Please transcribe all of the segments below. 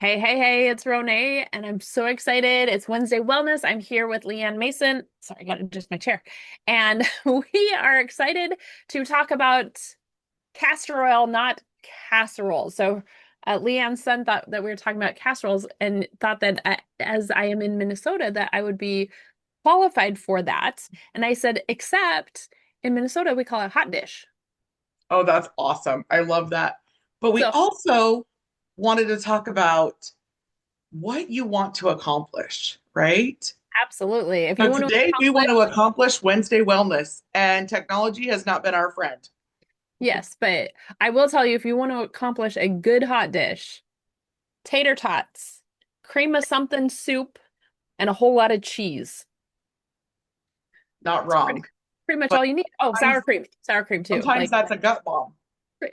Hey, hey, hey, it's Ronai, and I'm so excited. It's Wednesday Wellness. I'm here with Leanne Mason. Sorry, I got to adjust my chair. And we are excited to talk about castor oil, not casserole. So, Leanne's son thought that we were talking about casseroles and thought that as I am in Minnesota, that I would be qualified for that. And I said, except in Minnesota, we call it hot dish. Oh, that's awesome. I love that. But we So, also wanted to talk about what you want to accomplish, right? absolutely. If you So want to today we want to accomplish, accomplish Wednesday wellness, and technology has not been our friend. yes, but I will tell you if you want to accomplish a good hot dish, tater tots, cream of something soup, and a whole lot of cheese. Not It's pretty wrong. pretty much But all you need. Oh, sometimes, sour cream too. sometimes Like that's a gut bomb.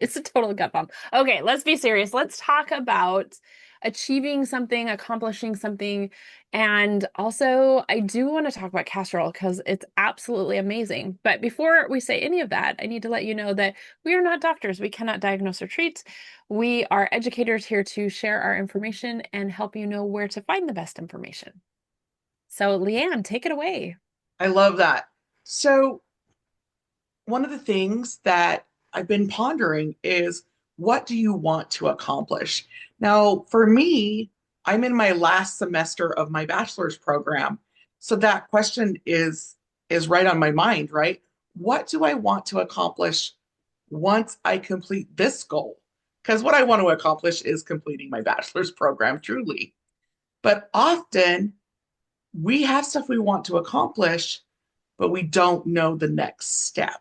it's a total gut bomb. Okay, let's be serious. Let's talk about achieving something, accomplishing something. And also, I do want to talk about casserole because it's absolutely amazing. But before we say any of that, I need to let you know that we are not doctors. We cannot diagnose or treat. We are educators here to share our information and help you know where to find the best information. So, Leanne, take it away. I love that. So one of the things that I've been pondering is what do you want to accomplish? Now, for me, I'm in my last semester of my bachelor's program. So that question is right on my mind, right? What do I want to accomplish once I complete this goal? Because what I want to accomplish is completing my bachelor's program truly. But often we have stuff we want to accomplish, but we don't know the next step.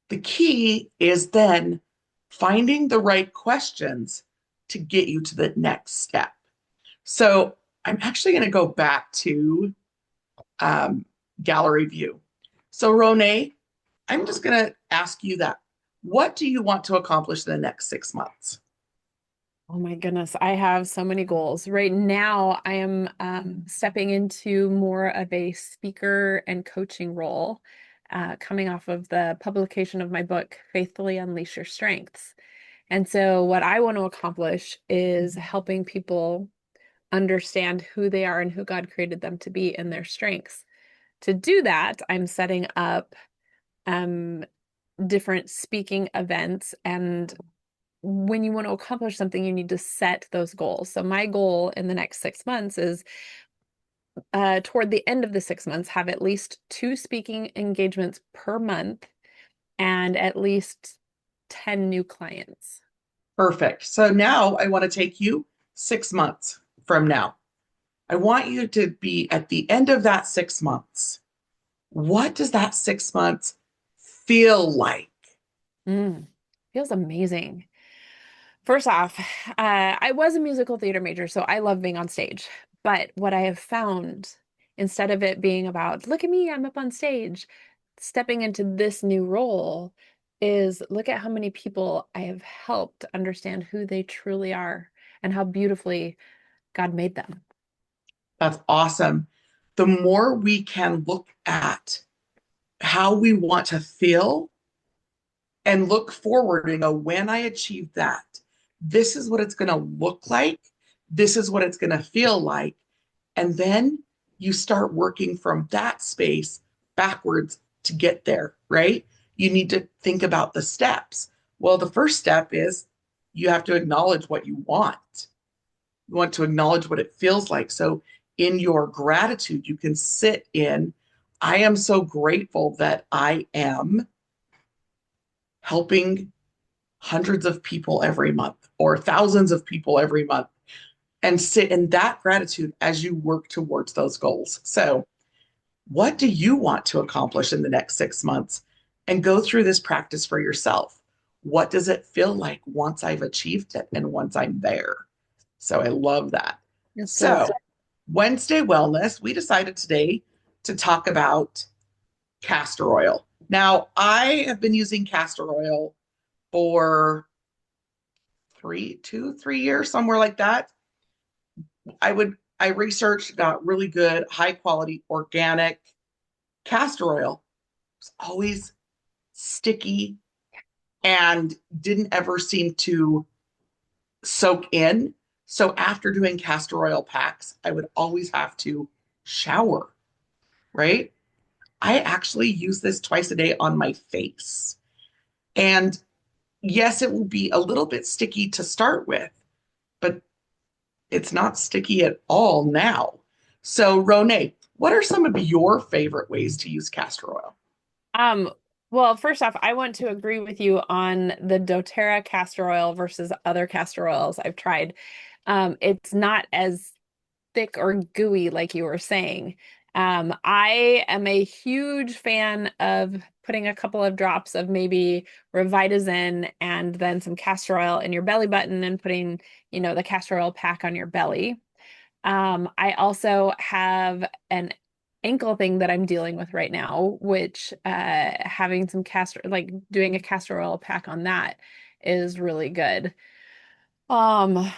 The key is then finding the right questions to get you to the next step. So I'm actually going to go back to um, gallery view. So, Ronay, I'm just going to ask you that. What do you want to accomplish in the next 6 months? Oh my goodness, I have so many goals. Right now, I am stepping into more of a speaker and coaching role, coming off of the publication of my book, Faithfully Unleash Your Strengths. And so, what I want to accomplish is helping people understand who they are and who God created them to be and their strengths. To do that, I'm setting up um, different speaking events, and when you want to accomplish something, you need to set those goals. So my goal in the next 6 months is toward the end of the 6 months, have at least two speaking engagements per month and at least 10 new clients. Perfect. So now I want to take you 6 months from now. I want you to be at the end of that 6 months. What does that 6 months feel like? Mm, feels amazing. First off, I was a musical theater major, so I love being on stage. But what I have found, instead of it being about, look at me, I'm up on stage, stepping into this new role is look at how many people I have helped understand who they truly are and how beautifully God made them. That's awesome. The more we can look at how we want to feel and look forward and go, when I achieve that, this is what it's going to look like. This is what it's going to feel like. And then you start working from that space backwards to get there, right? You need to think about the steps. Well, the first step is you have to acknowledge what you want. You want to acknowledge what it feels like. So, in your gratitude, you can sit in, I am so grateful that I am helping hundreds of people every month or thousands of people every month, and sit in that gratitude as you work towards those goals. So, what do you want to accomplish in the next 6 months? And go through this practice for yourself. What does it feel like once I've achieved it and once I'm there? So, I love that. It's so So, good. Wednesday Wellness, we decided today to talk about castor oil. Now, I have been using castor oil for 3 years, somewhere like that. I researched, got really good, high quality, organic castor oil. It's always sticky and didn't ever seem to soak in. So after doing castor oil packs, I would always have to shower, right? I actually use this twice a day on my face. And yes, it will be a little bit sticky to start with, but it's not sticky at all now. So, Ronay, what are some of your favorite ways to use castor oil? Um, well, first off, I want to agree with you on the doTERRA castor oil versus other castor oils I've tried. It's not as thick or gooey like you were saying. I am a huge fan of putting a couple of drops of maybe Revitazine and then some castor oil in your belly button and putting, the castor oil pack on your belly. I also have an ankle thing that I'm dealing with right now, which having some castor, like doing a castor oil pack on that is really good. Um,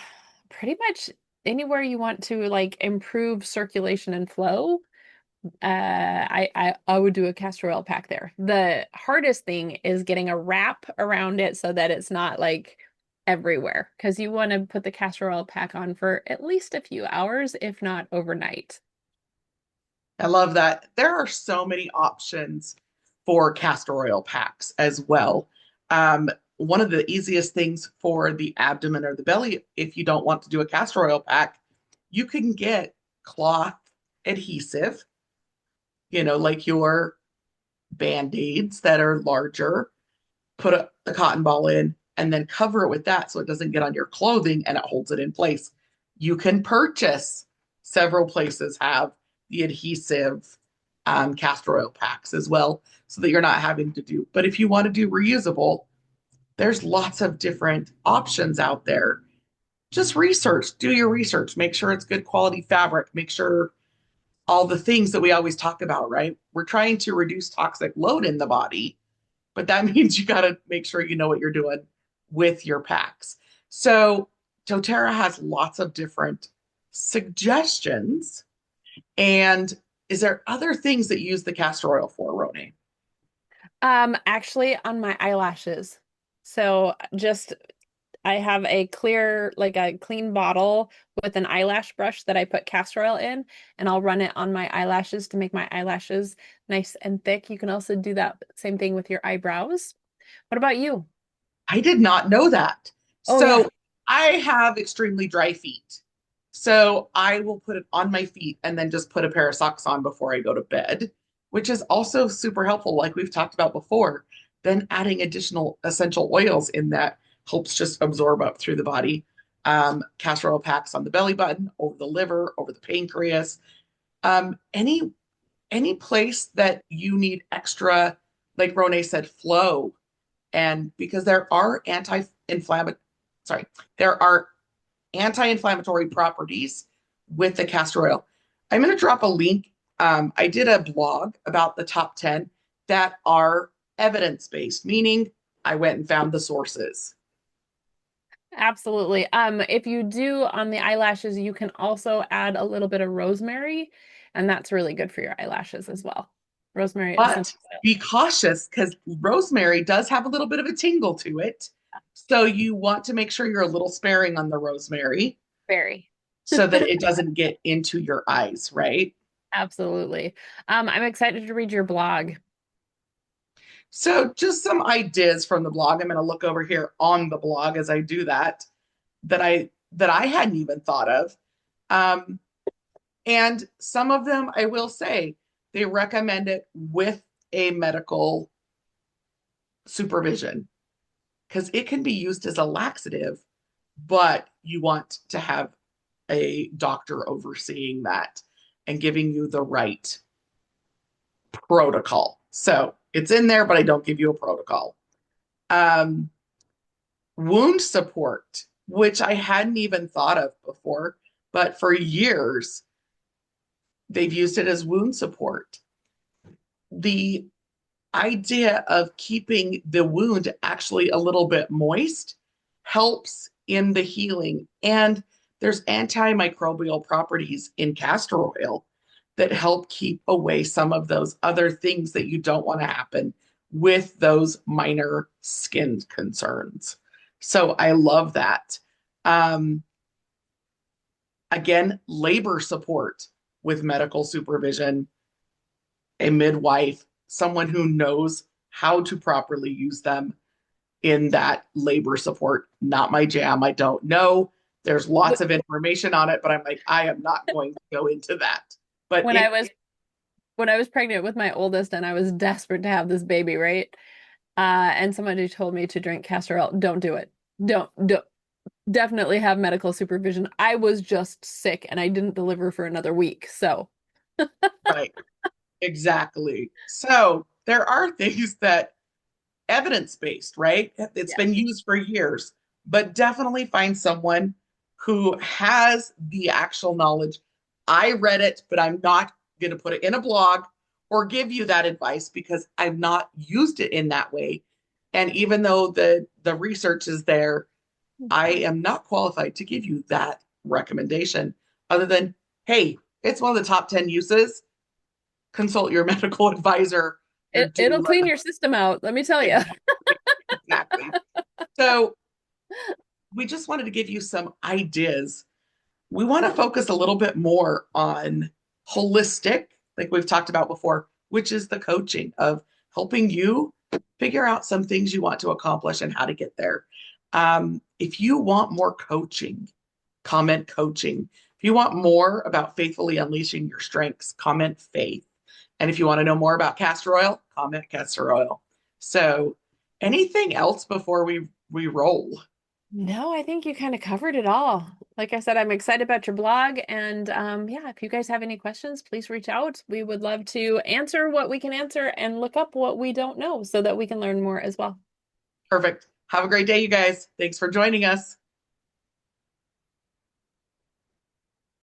Pretty much anywhere you want to like improve circulation and flow, I would do a castor oil pack there. The hardest thing is getting a wrap around it so that it's not like everywhere because you want to put the castor oil pack on for at least a few hours, if not overnight. I love that. There are so many options for castor oil packs as well. One of the easiest things for the abdomen or the belly, if you don't want to do a castor oil pack, you can get cloth adhesive, like your band-aids that are larger, put the cotton ball in, and then cover it with that so it doesn't get on your clothing and it holds it in place. You can purchase, several places have the adhesive castor oil packs as well, so that you're not having to do. But if you want to do reusable, there's lots of different options out there. Just research, do your research, make sure it's good quality fabric, make sure all the things that we always talk about, right? We're trying to reduce toxic load in the body, but that means you got to make sure you know what you're doing with your packs. So, doTERRA has lots of different suggestions. And is there other things that you use the castor oil for, Roni? Actually on my eyelashes. So just I have a clear, like a clean bottle with an eyelash brush that I put castor oil in, and I'll run it on my eyelashes to make my eyelashes nice and thick. You can also do that same thing with your eyebrows. What about you? I did not know that. Oh yeah, So, I have extremely dry feet. So, I will put it on my feet and then just put a pair of socks on before I go to bed, which is also super helpful, like we've talked about before. Then adding additional essential oils in that helps just absorb up through the body. Castor oil packs on the belly button, over the liver, over the pancreas. Any place that you need extra, like Rone said, flow, and because sorry, there are anti-inflammatory properties with the castor oil. I'm going to drop a link. I did a blog about the top 10 that are evidence-based, meaning I went and found the sources. absolutely. If you do on the eyelashes, you can also add a little bit of rosemary, and that's really good for your eyelashes as well. Rosemary But essential be cautious because rosemary does have a little bit of a tingle to it. So you want to make sure you're a little sparing on the rosemary berry. so that it doesn't get into your eyes, right? Absolutely. I'm excited to read your blog. So just some ideas from the blog. I'm going to look over here on the blog as I do that that I hadn't even thought of. Um, and some of them I will say they recommend it with a medical supervision because it can be used as a laxative, but you want to have a doctor overseeing that and giving you the right protocol. So it's in there, but I don't give you a protocol. Um, Wound support, which I hadn't even thought of before, but for years they've used it as wound support. The idea of keeping the wound actually a little bit moist helps in the healing. And there's antimicrobial properties in castor oil that help keep away some of those other things that you don't want to happen with those minor skin concerns. So I love that. Um, Again, labor support with medical supervision, a midwife, someone who knows how to properly use them in that labor support. Not my jam. I don't know. There's lots of information on it, but I'm like, I am not going to go into that. But When I it, was when I was pregnant with my oldest and I was desperate to have this baby, right? And somebody told me to drink castor oil. Don't do it. Don't definitely have medical supervision. I was just sick and I didn't deliver for another week. So, right, exactly. So there are things that evidence based, right? It's yeah. been used for years, but definitely find someone who has the actual knowledge. I read it, but I'm not going to put it in a blog or give you that advice because I've not used it in that way. And even though the research is there, I am not qualified to give you that recommendation other than, hey, it's one of the top 10 uses. Consult your medical advisor, your It'll doula. clean your system out, let me tell you. Exactly. Exactly. So we just wanted to give you some ideas. We want to focus a little bit more on holistic, like we've talked about before, which is the coaching of helping you figure out some things you want to accomplish and how to get there. If you want more coaching, comment coaching. If you want more about faithfully unleashing your strengths, comment faith. And if you want to know more about castor oil, comment castor oil. So, anything else before we roll? No, I think you kind of covered it all. Like I said, I'm excited about your blog. And yeah, if you guys have any questions, please reach out. We would love to answer what we can answer and look up what we don't know so that we can learn more as well. Perfect. Have a great day, you guys. Thanks for joining us.